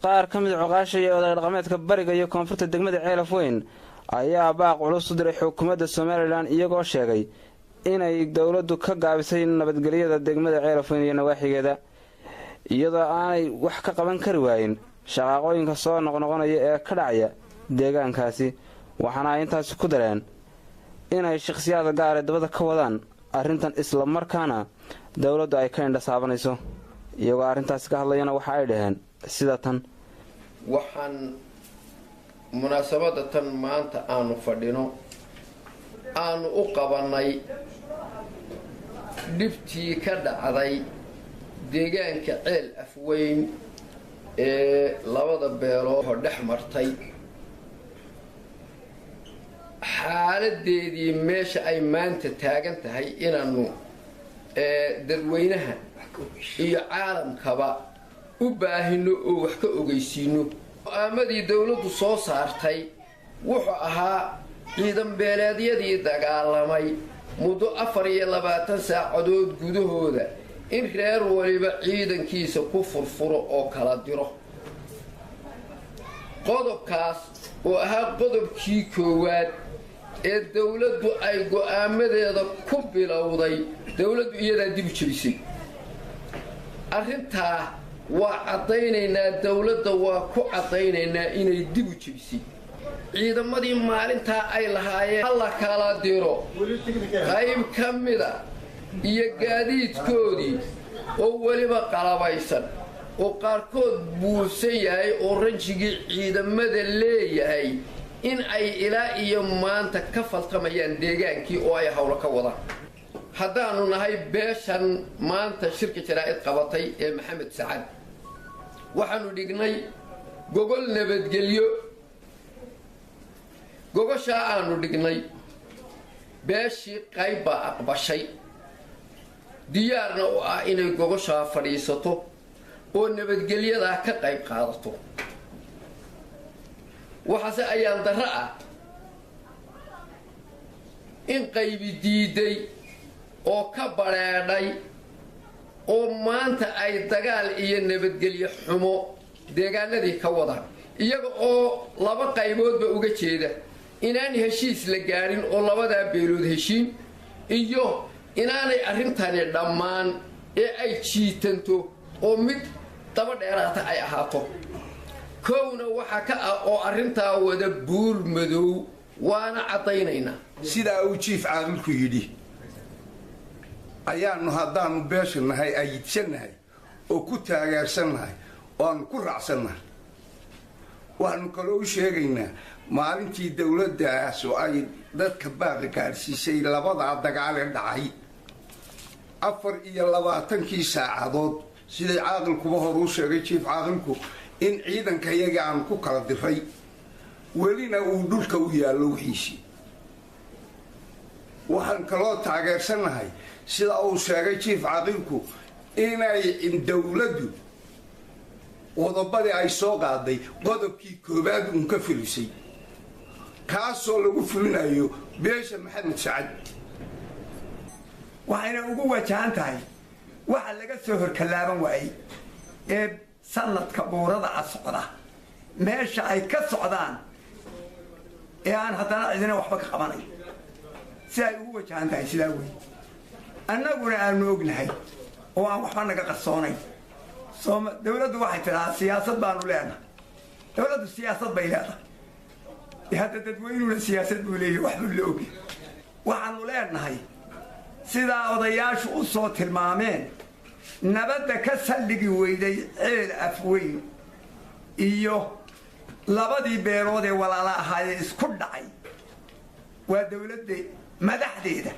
qaar ka mid cuqaasha iyo oday dhaqameedka bariga iyo koonfurta degmada Ceelaf Weyn ayaa baaq culus u diray xukuumadda Soomaaliland iyagoo sheegay inay dawladdu ka gaabisay nabadgelyada degmada Ceelaf Weyn iyo nawaaxigeeda iyadoo aanay wax ka qaban kari waayeen shaqooyinka soo noqnoqonaya ee ka dhacaya deegaankaasi waxaana ay intaas ku dareen inay shakhsiyaad gaar ah dabada ka wadaan arrintan isla markaana dawladdu ay ka indhasaabanayso iyagoo arrintaas ka hadlayana waxa ay dhaheen sida tan waxaan munaasabada tan maanta aanu fadhino aanu u qabanay dhibtii ka dhacday deegaanka Ceelaf Weyn ee labada beelood dhex martay xaaladeedii meesha ay maanta taagan tahay inaanu dadweynaha iyo caalamkaba u baahino oo wax ka ogeysiino go'aamadii dawladdu soo saartay wuxuu ahaa ciidan beeleedyadii dagaalamay muddo 24 saacadood gudahooda in reer waliba ciidankiisa ku furfuro oo kala diro qodobkaas oo ahaa qodobkii koowaad ee dawladdu ay go'aamadeeda ku bilowday dawladdu iyadaa dib u jabisay arrintaa waa caddaynaynaa dawladda waa ku caddaynaynaa inay dib u jabisay ciidamadii maalintaa ay lahaayeen hala kala diro qayb ka mida iyo gaadiidkoodii oo weliba qalabaysan oo qaarkood buusan yahay oo ranjigii ciidamada leeyahay in ay ilaa iyo maanta ka faltamayaan deegaankii oo ay hawlo ka wadaan haddaanu nahay beeshan maanta shirka jaraa'id qabatay ee Maxamed Sacad waxaanu dhignay gogol nabadgelyo gogosha aanu dhignay beeshii qayb baa aqbashay diyaarna u ah inay gogosha fadhiisato oo nabadgelyada ka qayb qaadato waxaase ayaan darro ah in qaybi diiday oo ka bareedhay oo maanta ay dagaal iyo nabadgelyo xumo deegaanadii ka wadaan iyaga oo laba qayboodba uga jeeda inaan heshiis la gaarin oo labadaa beelood heshiin iyo inaanay arrintani dhammaan ee ay jiitanto oo mid daba dheeraata ay ahaato kowna waxa ka ah oo arrintaa wada buur madow waana caddaynaynaa sidaa uu jiif caaqilku yidhi ayaanu haddaanu beeshanahay ayidsannahay oo ku taageersannahay oo aanu ku raacsannahay waxaanu kaloo u sheegaynaa maalintii dawladdaas oo ay dadka baaqa gaadhsiisay labadaa dagaale dhacay 24 saacadood siday caaqilkuba hor u sheegay jiif caaqilku in ciidanka iyaga aan ku kala diray welina uu dhulka u yaallo wixiisii waxaan kaloo taageersannahay sida uu sheegay jiif caaqilku inay dawladdu qodobadii ay soo qaaday qodobkii koowaad uun ka fulisay kaasoo lagu fulinayo beesha Maxamed Sacad waxayna ugu wajahan tahay waxa laga soo horkalaaban waayay ee sanadka buurada socda meesha ay ka socdaan ee aan haddana cidina waxba ka qabanay si ay ugu wajahan tahay sidaa weyn annaguna aanu ognahay oo aan waxba naga qarsoonayn dawladdu waxay tidhahaa siyaasad baanu leenahay dawladdu siyaasad bay leedahay hadda dadweynuna siyaasad buu leeyahay waxbuu la ogyahay waxaanu leenahay sidaa odayaashu u soo tilmaameen nabadda ka saldhigi weyday Ceelaf Weyn iyo labadii beelood ee walaala ahaayeen isku dhacay waa dawladda madaxdeeda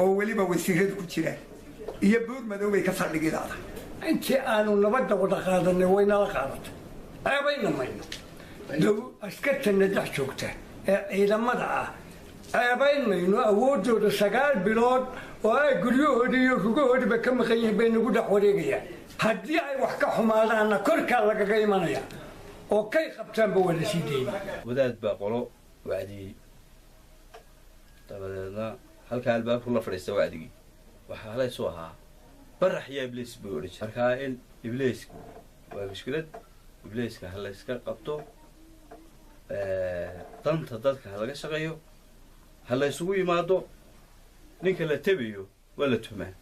oo weliba wasiiradu ku jiraan iyo buur madow bay ka saldhigi laadahay intii aanu nabadda wada qaadanay waynala qaadatay ceebayna mayno askartana dhex joogta ee ciidamada ah ceebayn mayno awooddooda 9 bilood oo ay guryahoodii iyo rugahoodiiba ka maqan yihiin bay nagu dhex wareegayaan haddii ay wax ka xumaadaanna korkaa lagaga imanaya oo kay qabtaanba waa la sii deyna wadaad baa qolo wacdiyey dabadeedna halkaa albaabku la fadhiista wacdigii waxaa halaysu ahaa barax yaa ibliis buu odhan jiray markaa in ibliisku waa mushkilad ibliiska ha la iska qabto danta dadka ha laga shaqeeyo ha la isugu yimaado ninka la tabayo waa la tumaa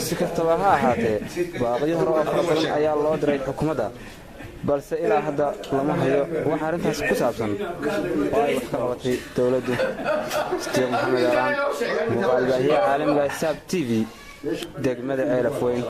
si kastaba ha ahaatee baaqyo hore oo fara badan ayaa loo diray xukuumadda balse ilaa hadda lama hayo waxa arrintaas ku saabsan oo ay wax ka qabatay dowladdu Sheekh Maxamed Alaan muuqaal baahiye caalamiga Saab TV degmada Ceelaf Weyn